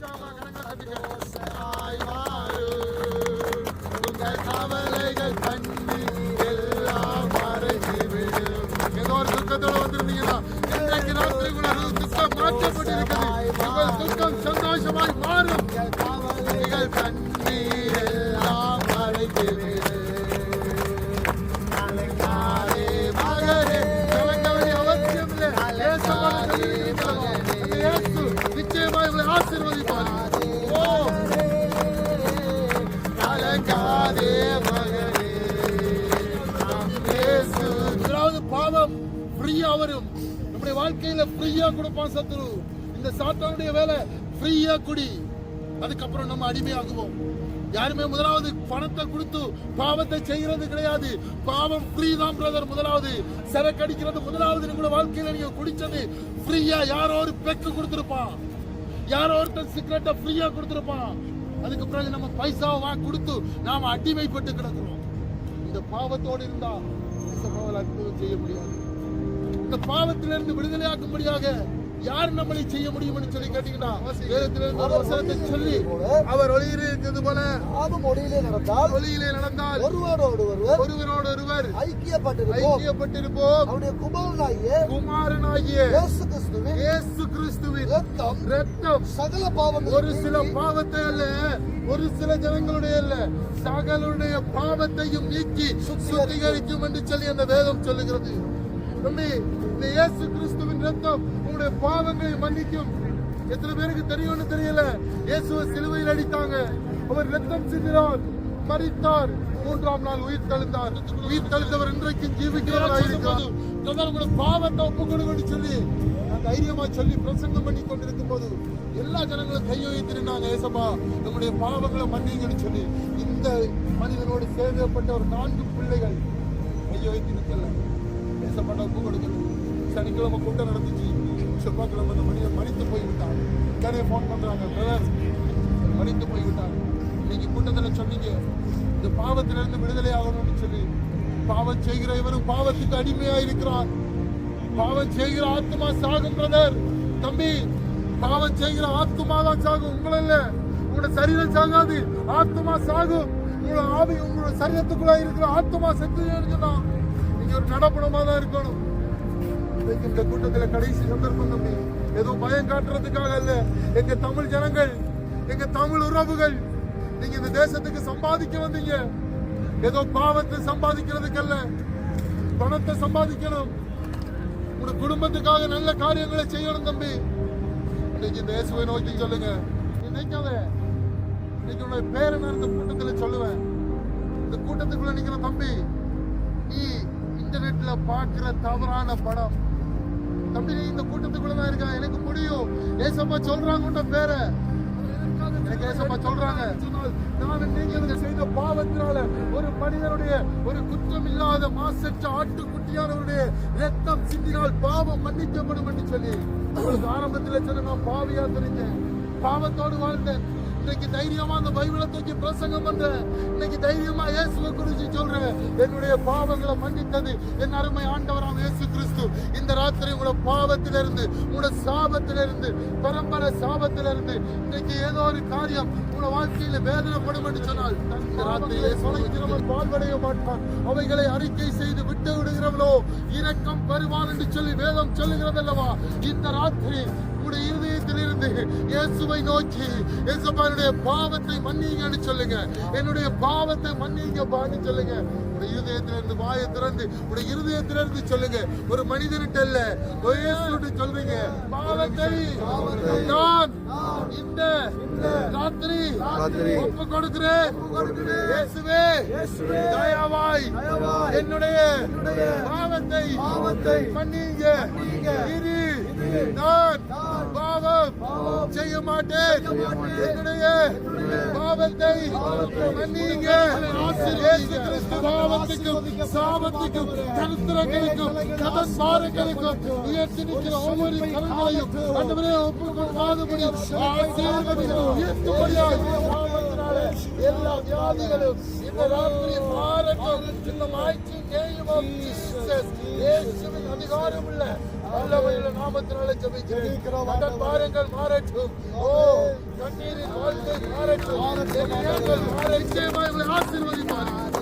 உற்சாகமா கணக்கு உங்கள் கவலைகள் பண்ணி எல்லாம் மறைந்துவிடும். ஏதோ ஒரு துக்கத்தோட வந்திருந்தீங்கன்னா இன்றைக்கு ராத்திரி கூட துக்கம் மாற்றப்பட்டிருக்கிறது. உங்கள் துக்கம் சந்தோஷமாய் மாறும். கவலைகள் பண்ணி எல்லாம் மறைந்துவிடும். நிச்சயமாக உங்களை ஆசீர்வதிப்பார். பாவம் ஃப்ரீயா வரும். நம்முடைய வாழ்க்கையில ஃப்ரீயா கொடுப்பான் சத்துரு. இந்த சாத்தானுடைய வேலை ஃப்ரீயா குடி, அதுக்கப்புறம் நம்ம அடிமையாகுவோம். யாருமே முதலாவது பணத்தை கொடுத்து பாவத்தை செய்கிறது கிடையாது. பாவம் ஃப்ரீ தான் பிரதர். முதலாவது சரக்கு அடிக்கிறது முதலாவது உங்களோட வாழ்க்கையில நீங்க குடிச்சது ஃப்ரீயா. யாரோ ஒரு பெக்கு கொடுத்திருப்பான், யாரோ ஒருத்தர் சிகரெட்டை ஃப்ரீயா கொடுத்திருப்பான். அதுக்கு பிறகு நம்ம பைசாவை கொடுத்து நாம அடிமைப்பட்டு கிடக்கிறோம். இந்த பாவத்தோடு இருந்தா அற்புதம் செய்ய முடியாது. இந்த பாவத்திலிருந்து விடுதலையாக்கும்படியாக யார் நம்மளை செய்ய முடியும்னு சொல்லி கேட்டீங்கன்னா, வேதத்திலிருந்து ஒரு வசனத்தை சொல்லி அவர் ஒளியிலே இருக்கிறது போல ஒளியிலே நடந்தால் ஒருவரோடு ஒருவர் ஐக்கியப்பட்டிருப்போம். அவருடைய குமாரனாகிய இயேசு கிறிஸ்துவின் இரத்தம் சகல பாவம், ஒரு சில பாவத்தை அல்ல, ஒரு சில ஜனங்களுடைய அல்ல, சகலுடைய பாவத்தையும் நீக்கி சுத்திகரிக்கும் என்று சொல்லி அந்த வேதம் சொல்லுகிறது. தம்பி, இந்த இயேசு கிறிஸ்துவின் இரத்தம் உங்களுடைய பாவங்களை மன்னிக்கும். எத்தனை பேருக்கு தெரியும்னு தெரியல. இயேசுவை சிலுவையில் அடித்தாங்க, அவர் இரத்தம் சிந்தினார், மரித்தார், மூன்றாம் நாள் உயிர் தெழுந்தார். உயிர் தெழுந்தவர் இன்றைக்கு ஜீவிக்கிறவராக இருக்கிறது. உங்களுடைய பாவத்தை ஒப்புக்கொடுங்க சொல்லி தைரியமா சொல்லி பிரசங்கம் பண்ணி கொண்டிருக்கும் போது எல்லா ஜனங்களும் கையொழித்திருந்தாங்க. ஏசப்பா நம்முடைய பாவங்களை மன்னிங்கன்னு சொல்லி இந்த மனிதனோடு சேர்க்கப்பட்ட ஒரு 4 பிள்ளைகள் கையொழித்து நிற்கல. ஏசப்பாட்ட ஒப்பு கொடுக்கணும். சனிக்கிழமை கூட்டம் நடந்துச்சு. செவ்வாய்க்கிழமை அந்த மனிதன் மறித்து போய்விட்டார். உடனே போன் பண்றாங்க, பிரதர் மறித்து போய்விட்டார். இன்னைக்கு கூட்டத்தில் சொன்னீங்க இந்த பாவத்திலிருந்து விடுதலை ஆகணும்னு சொல்லி. பாவம் செய்கிற இவரும் பாவத்துக்கு அடிமையா இருக்கிறார். பாவம் செய்கிற ஆத்மா சாகும் பிரதர். தம்பி, பாவம் செய்கிற ஆத்மா தான் சாகும், உங்களை இல்ல. உங்களோட சரீரம் சாகாது, ஆத்மா சாகும். உங்களோட ஆவி உங்களோட சரீரத்துக்குள்ள இருக்கிற ஆத்மா செத்துனா நீங்க ஒரு நடப்படமா தான் இருக்கணும். இந்த கூட்டத்தில் கடைசி சந்தர்ப்பம் தம்பி. ஏதோ பயம் காட்டுறதுக்காக இல்ல. எங்க தமிழ் ஜனங்கள், எங்க தமிழ் உறவுகள், நீங்க இந்த தேசத்துக்கு சம்பாதிக்க வந்தீங்க. ஏதோ பாவத்தை சம்பாதிக்கிறதுக்கு அல்ல, பணத்தை சம்பாதிக்கணும். உங்க குடும்பத்துக்காக நல்ல காரியங்களை செய்யணும் தம்பி. இன்னைக்கு இந்த இயேசுவை நோக்கி சொல்லுங்க. நினைக்காத, இன்னைக்கு உன்னுடைய பேரை நான் இந்த கூட்டத்தில் சொல்லுவேன். இந்த கூட்டத்துக்குள்ள நிக்கிற தம்பி, நீ இன்டர்நெட்ல பார்க்கிற தவறான படம் தம்பி, நீ இந்த கூட்டத்துக்குள்ளதான் இருக்க. எனக்கு முடியும். ஏசப்பா சொல்றாங்க உன்ன பேரை, எனக்கு ஏசப்பா சொல்றாங்க. நான் நீங்க செய்த பாவத்தினால ஒரு மனிதனுடைய ஒரு குற்றம் இல்லாத மாசற்ற ஆட்டுக்குட்டியானவருடைய ரத்தம் சிந்தினால் பாவம் மன்னிக்கப்படும் என்று சொல்லி உங்களுக்கு ஆரம்பத்தில் சொன்ன நான் பாவியா தெரிஞ்சேன், பாவத்தோடு வாழ்ந்தேன். இன்னைக்கு தைரியமா அந்த பைபிளை தூக்கி பிரசங்கம் பண்றேன். இன்னைக்கு தைரியமா இயேசுவை குறிச்சு சொல்றேன். என்னுடைய பாவங்களை மன்னித்தது என் அருமை ஆண்டவராம் இயேசு கிறிஸ்து. இந்த ராத்திரி உங்களோட பாவத்திலிருந்து, உங்களோட சாபத்திலிருந்து, பரம்பரை சாபத்திலிருந்து இன்னைக்கு ஏதோ ஒரு காரியம் உங்களோட வாழ்க்கையில வேதனைப்படும் என்று சொன்னால் இந்த ராத்திரியிலே சொல்லுகிறவன் வாழ்வடைய மாட்டான். அவைகளை அறிக்கை செய்து விட்டு விடுகிறவளோ இரக்கம் பெறுவான் என்று சொல்லி வேதம் சொல்லுகிறது அல்லவா. இந்த ராத்திரி இருதயத்திலிருந்து இயேசுவை நோக்கி இயேசுவினுடைய பாவத்தை மன்னிங்கன்னு சொல்லுங்க. என்னுடைய பாவத்தை மன்னிங்க பான்னு சொல்லுங்க. உடைய இருதயத்திலிருந்து வாயை திறந்து உடைய இருதயத்திலிருந்து சொல்லுங்க. ஒரு மனிதனிட்ட இல்ல, இயேசுவிட்டு சொல்றீங்க. பாவத்தை நான் இந்த ராத்திரி ஒப்பு கொடுக்கிறேன். இயேசுவே தயவாய் என்னுடைய பாவத்தை மன்னிங்க. நான் பாவம் செய்ய மாட்டேன். என்னுடைய பாவத்தை மன்னிங்க. இயேசு கிறிஸ்து பாவத்துக்கும் சாபத்துக்கும் தரித்திரங்களுக்கும் கடன்பாரங்களுக்கும் உயர்த்தி நிற்கிற ஒவ்வொரு கரங்களையும் ஆண்டவரே ஒப்புக்கொள்ளாதபடி எல்லா வியாதிகளும் இந்த ராத்திரி மாறட்டும். இந்த mighty name of Jesus. இயேசுவின் அதிகாரம் உள்ள வல்லமையுள்ள நாமத்தினாலே ஜெபிக்கிறோம். கடன் பாரங்கள் மாறட்டும். ஓ, கண்ணீரின் வாழ்க்கை மாறட்டும். எண்ணங்கள் மாற நிச்சயமாய் உங்களை ஆசீர்வதிப்பார்.